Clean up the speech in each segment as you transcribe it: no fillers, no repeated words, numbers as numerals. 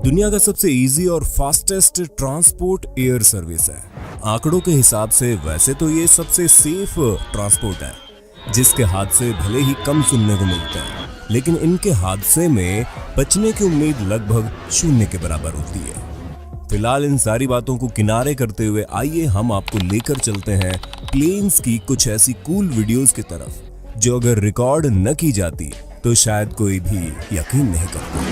दुनिया का सबसे इजी और फास्टेस्ट ट्रांसपोर्ट एयर सर्विस है। आंकड़ों के हिसाब से वैसे तो ये सबसे सेफ ट्रांसपोर्ट है, जिसके हादसे भले ही कम सुनने को मिलते हैं, लेकिन इनके हादसे में बचने की उम्मीद लगभग 0 के बराबर होती है। फिलहाल इन सारी बातों को किनारे करते हुए आइए हम आपको लेकर चलते हैं प्लेन्स की कुछ ऐसी कूल वीडियोस की तरफ, जो अगर रिकॉर्ड न की जाती तो शायद कोई भी यकीन नहीं करता।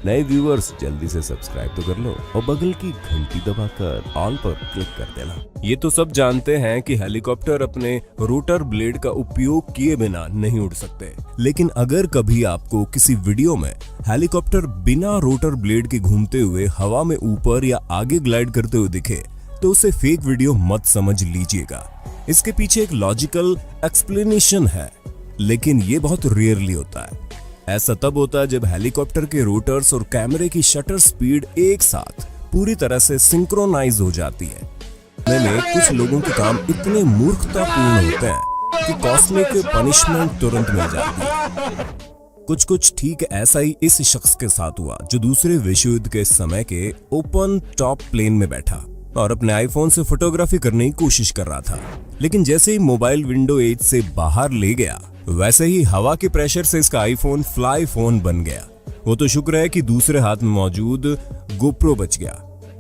नए व्यूअर्स जल्दी से सब्सक्राइब तो कर लो और बगल की घंटी दबाकर ऑल पर क्लिक कर देना। ये तो सब जानते हैं कि हेलीकॉप्टर अपने रोटर ब्लेड का उपयोग किए बिना नहीं उड़ सकते, लेकिन अगर कभी आपको किसी वीडियो में हेलीकॉप्टर बिना रोटर ब्लेड के घूमते हुए हवा में ऊपर या आगे ग्लाइड करते हुए दिखे तो उसे फेक वीडियो मत समझ लीजिएगा। इसके पीछे एक लॉजिकल एक्सप्लेनेशन है, लेकिन ये बहुत रेयरली होता है। ऐसा तब होता है जब हेलीकॉप्टर के रोटर्स और कैमरे की शटर स्पीड एक साथ पूरी तरह से सिंक्रोनाइज हो जाती है। में कुछ लोगों के काम इतने मूर्खतापूर्ण होते हैं कि कॉस्मिक पनिशमेंट तुरंत मिल जाती है। कुछ ठीक ऐसा ही इस शख्स के साथ हुआ, जो दूसरे विश्व युद्ध के समय के ओपन टॉप प्लेन में बैठा और अपने आईफोन से फोटोग्राफी करने की कोशिश कर रहा था, लेकिन जैसे ही मोबाइल विंडो एज से बाहर ले गया, वैसे ही हवा के प्रेशर से इसका आईफोन फ्लाई फोन बन गया। वो तो शुक्र है कि दूसरे हाथ में मौजूद गोप्रो बच गया।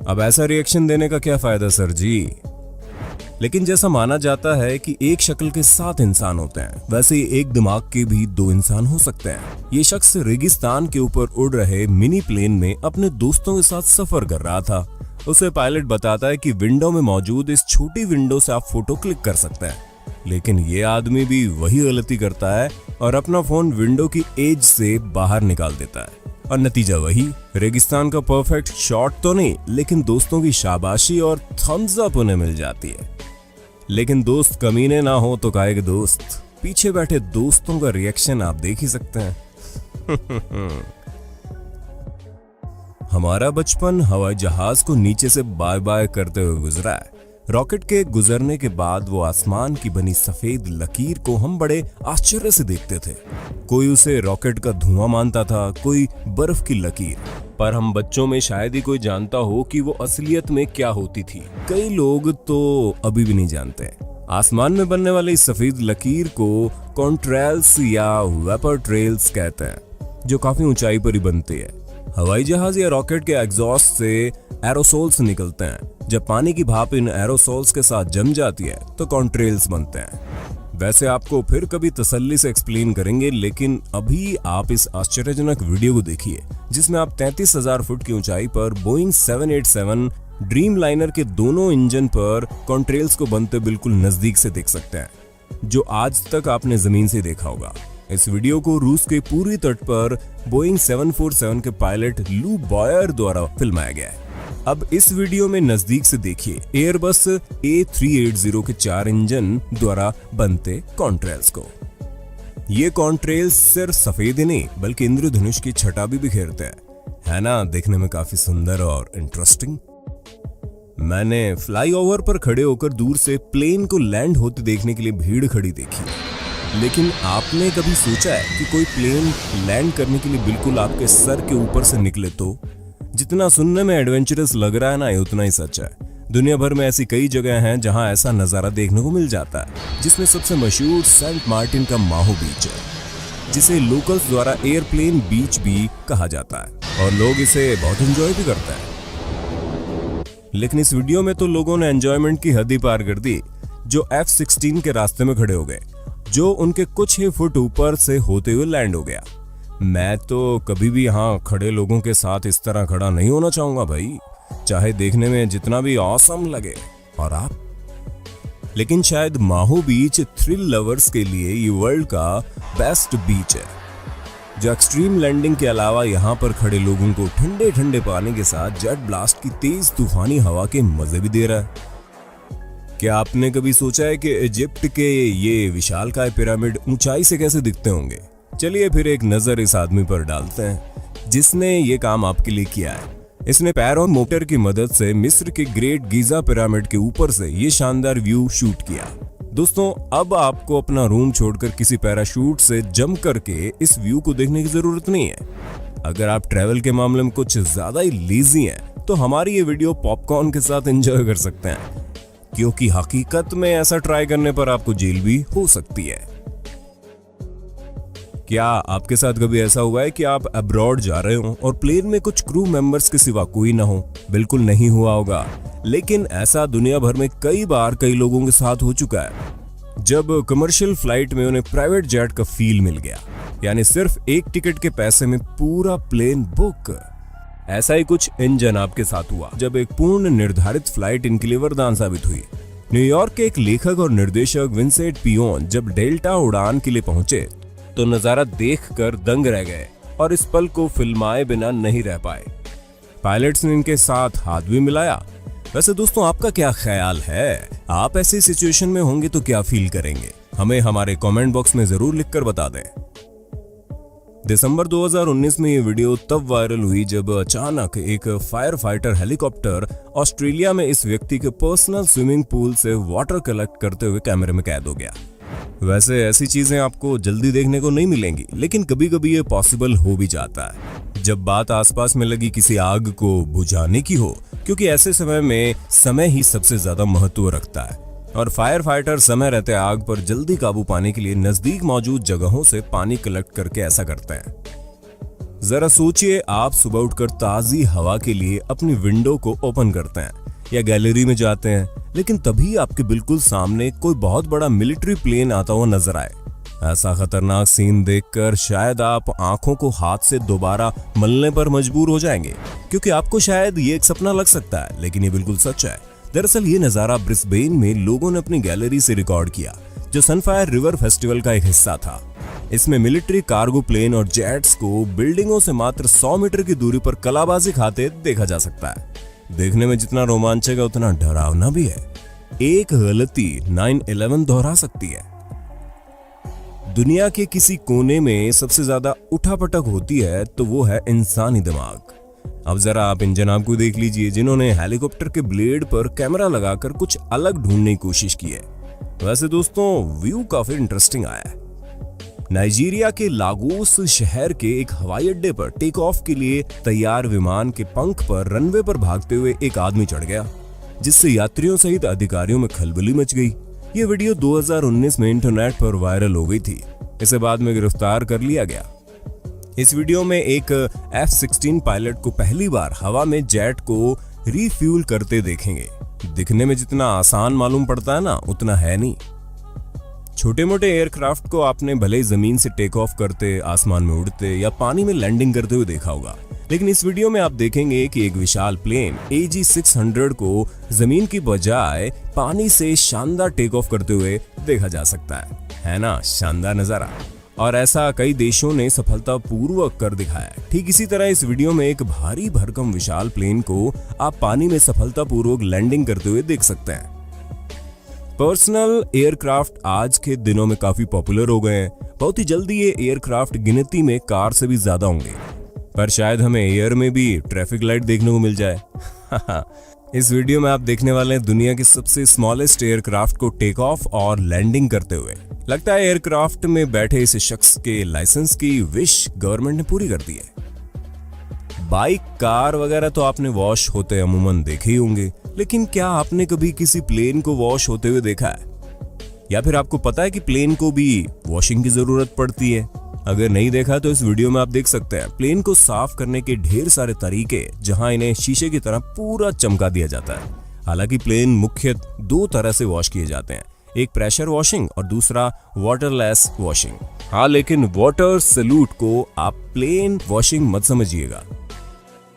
अब ऐसा रिएक्शन देने का क्या फायदा सर जी। लेकिन जैसा माना जाता है कि एक शक्ल के 7 इंसान होते हैं, वैसे ही एक दिमाग के भी 2 इंसान हो सकते हैं। ये शख्स रेगिस्तान के ऊपर उड़ रहे मिनी प्लेन में अपने दोस्तों के साथ सफर कर रहा था। उसे पायलट बताता है कि विंडो में मौजूद इस छोटी विंडो से आप फोटो क्लिक कर सकते हैं, लेकिन ये आदमी भी वही गलती करता है और अपना फोन विंडो की एज से बाहर निकाल देता है। और नतीजा वही, रेगिस्तान का परफेक्ट शॉट तो नहीं, लेकिन दोस्तों की शाबाशी और थम्स अप उन्हें मिल जाती है। लेकिन दोस्त कमीने ना हो तो काहे के दोस्त। पीछे बैठे दोस्तों का रिएक्शन आप देख ही सकते हैं। हमारा बचपन हवाई जहाज को नीचे से बाय बाय करते हुए गुजरा है। रॉकेट के गुजरने के बाद वो आसमान की बनी सफेद लकीर को हम बड़े आश्चर्य से देखते थे। कोई उसे रॉकेट का धुआं मानता था, कोई बर्फ की लकीर, पर हम बच्चों में शायद ही कोई जानता हो कि वो असलियत में क्या होती थी। कई लोग तो अभी भी नहीं जानते। आसमान में बनने वाली इस सफेद लकीर को कॉन्ट्रेल्स या वेपर ट्रेल्स कहते हैं, जो काफी ऊंचाई पर ही बनती है। हवाई जहाज या रॉकेट के एग्जॉस्ट से एरोसोल्स निकलते हैं। जब पानी की भाप इन एरोसोल्स के साथ जम जाती है तो कॉन्ट्रेल्स बनते हैं। वैसे आपको फिर कभी तसल्ली से एक्सप्लेन करेंगे, लेकिन अभी आप इस आश्चर्यजनक वीडियो को देखिए, जिसमें आप 33,000 फुट की ऊंचाई पर बोइंग 787 ड्रीम लाइनर के दोनों इंजन पर कॉन्ट्रेल्स को बनते बिल्कुल नजदीक से देख सकते हैं, जो आज तक आपने जमीन से देखा होगा। इस वीडियो को रूस के पूर्वी तट पर बोइंग 747 के पायलट लू बॉयर द्वारा फिल्माया गया है। अब इस वीडियो में नजदीक से देखिए एयरबस A380 के 4 इंजन द्वारा बनते कॉन्ट्रेल्स को। ये कॉन्ट्रेल्स सिर्फ सफेद ही नहीं, बल्कि इंद्रधनुष की छटा भी बिखेरते हैं। है ना, देखने में काफी सुंदर और इंटरेस्टिंग। मैंने फ्लाईओवर पर खड़े होकर दूर से प्लेन को लैंड होते देखने के लिए भीड़ खड़ी देखी, लेकिन आपने कभी सोचा है कि कोई प्लेन लैंड करने के लिए बिल्कुल आपके सर के ऊपर से निकले तो? जितना सुनने में एडवेंचरस लग रहा है ना, ये उतना ही सच है। दुनिया भर में ऐसी कई जगह हैं जहां ऐसा नजारा देखने को मिल जाता है, जिसमें सबसे मशहूर सेंट मार्टिन का माहो बीच है, जिसे लोकल्स द्वारा एयरप्लेन बीच भी कहा जाता है और लोग इसे बहुत एंजॉय भी करते हैं। लेकिन इस वीडियो में तो लोगों ने एंजॉयमेंट की हद ही पार कर दी, जो F-16 के रास्ते में खड़े हो गए, जो उनके कुछ ही फुट ऊपर से होते हुए लैंड हो गया। मैं तो कभी भी यहाँ खड़े लोगों के साथ इस तरह खड़ा नहीं होना चाहूंगा भाई, चाहे देखने में जितना भी ऑसम लगे। और आप? लेकिन शायद माहो बीच थ्रिल लवर्स के लिए ये वर्ल्ड का बेस्ट बीच है, जो एक्सट्रीम लैंडिंग के अलावा यहाँ पर खड़े लोगों को ठंडे ठंडे पानी के साथ जेट ब्लास्ट की तेज तूफानी हवा के मजे भी दे रहा है। क्या आपने कभी सोचा है कि इजिप्ट के ये विशालकाय पिरामिड ऊंचाई से कैसे दिखते होंगे? चलिए फिर एक नजर इस आदमी पर डालते हैं, जिसने ये काम आपके लिए किया है। इसने पैर और मोटर की मदद से मिस्र के ग्रेट गीजा पिरामिड के ऊपर से ये शानदार व्यू शूट किया। दोस्तों अब आपको अपना रूम छोड़कर किसी पैराशूट से जंप करके इस व्यू को देखने की जरूरत नहीं है। अगर आप ट्रैवल के मामले में कुछ ज्यादा ही लेजी हैं, तो हमारी ये वीडियो पॉपकॉर्न के साथ एंजॉय कर सकते हैं, क्योंकि हकीकत में ऐसा ट्राई करने पर आपको जेल भी हो सकती है। क्या आपके साथ कभी ऐसा हुआ है कि आप अब्रॉड जा रहे हो और प्लेन में कुछ क्रू मेंबर्स के सिवा कोई ना हो? बिल्कुल नहीं हुआ होगा, लेकिन ऐसा दुनिया भर में कई बार कई लोगों के साथ हो चुका है। जब कमर्शियल फ्लाइट में उन्हें प्राइवेट जेट का फील मिल गया, यानी सिर्फ एक टिकट के पैसे में पूरा प्लेन बुक। ऐसा ही कुछ इन जनाब के साथ हुआ जब एक पूर्ण निर्धारित फ्लाइट इनके लिए वरदान साबित हुई। न्यूयॉर्क के एक लेखक और निर्देशक विंसेंट पियोन जब डेल्टा उड़ान के लिए पहुंचे तो नजारा देखकर दंग रह गए और इस पल को फिल्माए बिना नहीं रह पाए। पायलट्स ने इनके साथ हाथ भी मिलाया। वैसे दोस्तों, आपका क्या ख्याल है? आप ऐसी सिचुएशन में होंगे तो क्या फील करेंगे? हमें हमारे कमेंट बॉक्स में जरूर लिखकर बता दें। दिसंबर 2019 में ये वीडियो तब वायरल हुई जब अचानक एक फायर फाइटर हेलीकॉप्टर ऑस्ट्रेलिया में इस व्यक्ति के पर्सनल स्विमिंग पूल से वाटर कलेक्ट करते हुए कैमरे में कैद हो गया। वैसे ऐसी चीजें आपको जल्दी देखने को नहीं मिलेंगी, लेकिन कभी कभी ये पॉसिबल हो भी जाता है जब बात आसपास में लगी किसी आग को बुझाने की हो, क्योंकि ऐसे समय में समय ही सबसे ज्यादा महत्व रखता है और फायर फाइटर समय रहते आग पर जल्दी काबू पाने के लिए नजदीक मौजूद जगहों से पानी कलेक्ट करके ऐसा करते हैं। जरा सोचिए, आप सुबह उठकर ताजी हवा के लिए अपनी विंडो को ओपन करते हैं या गैलरी में जाते हैं, लेकिन तभी आपके बिल्कुल सामने कोई बहुत बड़ा मिलिट्री प्लेन आता हुआ नजर आए। ऐसा खतरनाक सीन देखकर शायद आप आंखों को हाथ से दोबारा मलने पर मजबूर हो जाएंगे, क्योंकि आपको शायद ये एक सपना लग सकता है, लेकिन ये बिल्कुल सच है। दरअसल ये नजारा ब्रिस्बेन में लोगों ने अपनी गैलरी से रिकॉर्ड किया, जो सनफायर रिवर फेस्टिवल का एक हिस्सा था। इसमें मिलिट्री कार्गो प्लेन और जेट्स को बिल्डिंगों से मात्र 100 मीटर की दूरी पर कलाबाजी खाते देखा जा सकता है। देखने में जितना रोमांचक है उतना डरावना भी है। एक गलती 9/11 दोहरा सकती है। दुनिया के किसी कोने में सबसे ज्यादा उठापटक होती है तो वो है इंसानी दिमाग। अब जरा आप इन जनाब को देख लीजिए जिन्होंने हेलीकॉप्टर के ब्लेड पर कैमरा लगाकर कुछ अलग ढूंढने की कोशिश की है। वैसे दोस्तों, व्यू काफी इंटरेस्टिंग आया है। नाइजीरिया के लागोस शहर के एक हवाई अड्डे पर टेक ऑफ के लिए तैयार विमान के पंख पर रनवे पर भागते हुए एक आदमी चढ़ गया, जिससे यात्रियों सहित अधिकारियों में खलबली मच गई। ये वीडियो 2019 में इंटरनेट पर वायरल हो गई थी। इसे बाद में गिरफ्तार कर लिया गया। इस वीडियो में एक F-16 पायलट को पहली बार हवा में जेट को रिफ्यूल करते देखेंगे। दिखने में जितना आसान मालूम पड़ता है ना, उतना है नहीं। छोटे मोटे एयरक्राफ्ट को आपने भले ही जमीन से टेक ऑफ करते, आसमान में उड़ते या पानी में लैंडिंग करते हुए देखा होगा, लेकिन इस वीडियो में आप देखेंगे कि एक विशाल प्लेन AG-600 को जमीन की बजाय पानी से शानदार टेक ऑफ करते हुए देखा जा सकता है ना? शानदार नजारा। और ऐसा कई देशों ने सफलतापूर्वक कर दिखाया है। ठीक इसी तरह इस वीडियो में एक भारी भरकम विशाल प्लेन को आप पानी में सफलतापूर्वक लैंडिंग करते हुए देख सकते हैं। पर्सनल एयरक्राफ्ट आज के दिनों में काफी पॉपुलर हो गए हैं। बहुत ही जल्दी ये एयरक्राफ्ट गिनती में कार से भी ज्यादा होंगे, पर शायद हमें एयर में भी ट्रैफिक लाइट देखने को मिल जाए। इस वीडियो में आप देखने वाले हैं दुनिया के सबसे स्मॉलेस्ट एयरक्राफ्ट को टेक ऑफ और लैंडिंग करते हुए। लगता है एयरक्राफ्ट में बैठे इस शख्स के लाइसेंस की विश गवर्नमेंट ने पूरी कर दी है। बाइक, कार वगैरह तो आपने वॉश होते अमूमन देखे ही होंगे, लेकिन क्या आपने कभी किसी प्लेन को वॉश होते हुए देखा है? या फिर आपको पता है कि प्लेन को भी वॉशिंग की जरूरत पड़ती है? अगर नहीं देखा तो इस वीडियो में आप देख सकते हैं प्लेन को साफ करने के ढेर सारे तरीके, जहां इन्हें शीशे की तरह पूरा चमका दिया जाता है। हालांकि प्लेन मुख्य 2 तरह से वॉश किए जाते हैं, एक प्रेशर वॉशिंग और दूसरा वाटरलेस वॉशिंग। हाँ, लेकिन वाटर सैल्यूट को आप प्लेन वॉशिंग मत समझिएगा।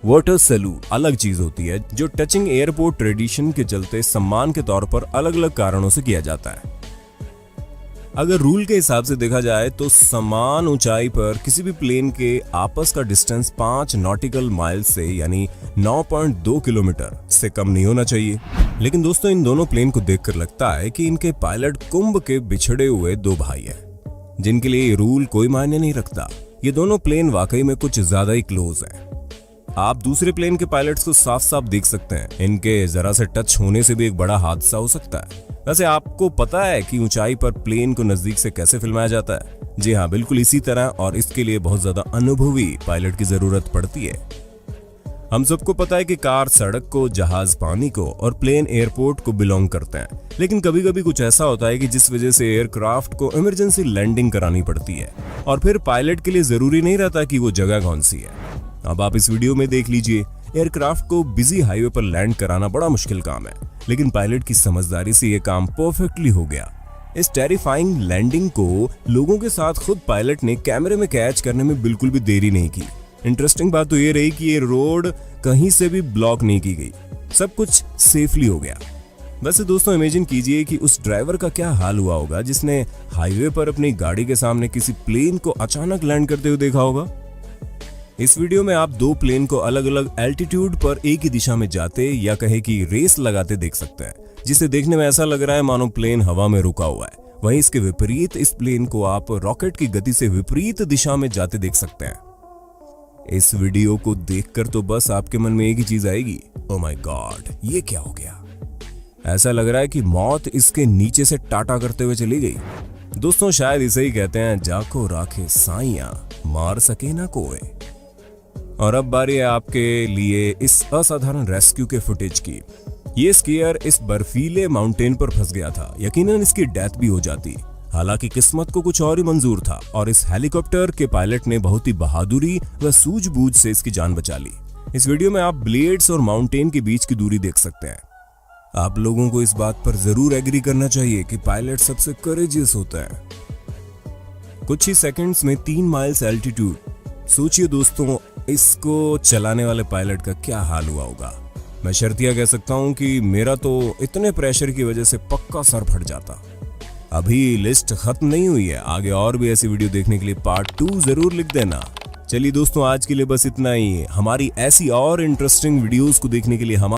वाटर सैल्यूट अलग चीज होती है, जो टचिंग एयरपोर्ट ट्रेडिशन के चलते सम्मान के तौर पर अलग अलग कारणों से किया जाता है। अगर रूल के हिसाब से देखा जाए तो समान ऊंचाई पर किसी भी प्लेन के आपस का डिस्टेंस 5 नॉटिकल माइल से यानी 9.2 किलोमीटर से कम नहीं होना चाहिए। लेकिन दोस्तों, इन दोनों प्लेन को देखकर लगता है कि इनके पायलट कुंभ के बिछड़े हुए 2 भाई हैं, जिनके लिए ये रूल कोई मायने नहीं रखता। ये दोनों प्लेन वाकई में कुछ ज्यादा ही क्लोज हैं। आप दूसरे प्लेन के पायलट्स को साफ साफ देख सकते हैं, इनके जरा से टच होने से भी एक बड़ा हादसा हो सकता है। वैसे आपको पता है कि ऊंचाई पर प्लेन को नजदीक से कैसे फिल्माया जाता है? जी हाँ, बिल्कुल इसी तरह, और इसके लिए बहुत ज्यादा अनुभवी पायलट की जरूरत पड़ती है। हम सबको पता है कि कार सड़क को, जहाज पानी को और प्लेन एयरपोर्ट को बिलोंग करते हैं, लेकिन कभी कभी कुछ ऐसा होता है कि जिस वजह से एयरक्राफ्ट को इमरजेंसी लैंडिंग करानी पड़ती है, और फिर पायलट के लिए जरूरी नहीं रहता कि वो जगह कौन सी है। अब आप इस वीडियो में देख लीजिए। एयरक्राफ्ट को बिजी हाईवे पर लैंड कराना बड़ा मुश्किल काम है, लेकिन पायलट की समझदारी से यह काम परफेक्टली हो गया। इस टेरिफाइंग लैंडिंग को लोगों के साथ खुद पायलट ने कैमरे में कैच करने में बिल्कुल भी देरी नहीं की। इंटरेस्टिंग बात तो ये रही कि ये रोड कहीं से भी ब्लॉक नहीं की गई, सब कुछ सेफली हो गया। वैसे दोस्तों, इमेजिन कीजिए कि उस ड्राइवर का क्या हाल हुआ होगा जिसने हाईवे पर अपनी गाड़ी के सामने किसी प्लेन को अचानक लैंड करते हुए देखा होगा। इस वीडियो में आप दो प्लेन को अलग अलग एल्टीट्यूड पर एक ही दिशा में जाते या कहे कि रेस लगाते देख सकते हैं, जिसे देखने में ऐसा लग रहा है मानो प्लेन हवा में रुका हुआ है। वहीं इसके विपरीत इस प्लेन को आप रॉकेट की गति से विपरीत दिशा में जाते देख सकते हैं। इस वीडियो को देखकर तो बस आपके मन में एक ही चीज आएगी, ओह माय गॉड, ये क्या हो गया। ऐसा लग रहा है कि मौत इसके नीचे से टाटा करते हुए चली गई। दोस्तों, शायद इसे ही कहते हैं, जाको राखे साइयां मार सके ना कोई। और अब बारी है आपके लिए इस असाधारण रेस्क्यू के फुटेज की। ये स्कीयर इस बर्फीले माउंटेन पर फंस गया था, यकीनन इसकी डेथ भी हो जाती। हालांकि किस्मत को कुछ और ही मंजूर था और इस हेलीकॉप्टर के पायलट ने बहुत ही बहादुरी व सूझबूझ से इसकी जान बचा ली। इस वीडियो में आप ब्लेड्स और माउंटेन के बीच की दूरी देख सकते हैं। आप लोगों को इस बात पर जरूर एग्री करना चाहिए कि पायलट सबसे करेजियस होता है। कुछ ही सेकंड्स में 3 माइल्स एल्टीट्यूड। सोचिए दोस्तों, इसको चलाने वाले पायलट का क्या हाल हुआ होगा। मैं शर्तिया कह सकता हूं कि मेरा तो इतने प्रेशर की वजह से पक्का सर फट जाता। अभी लिस्ट खत्म नहीं हुई है, आगे और भी ऐसी वीडियो देखने के लिए पार्ट 2 जरूर लिख देना। चलिए दोस्तों, आज के लिए बस इतना ही। हमारी ऐसी और इंटरेस्टिंग वीडियोस को देखने के लिए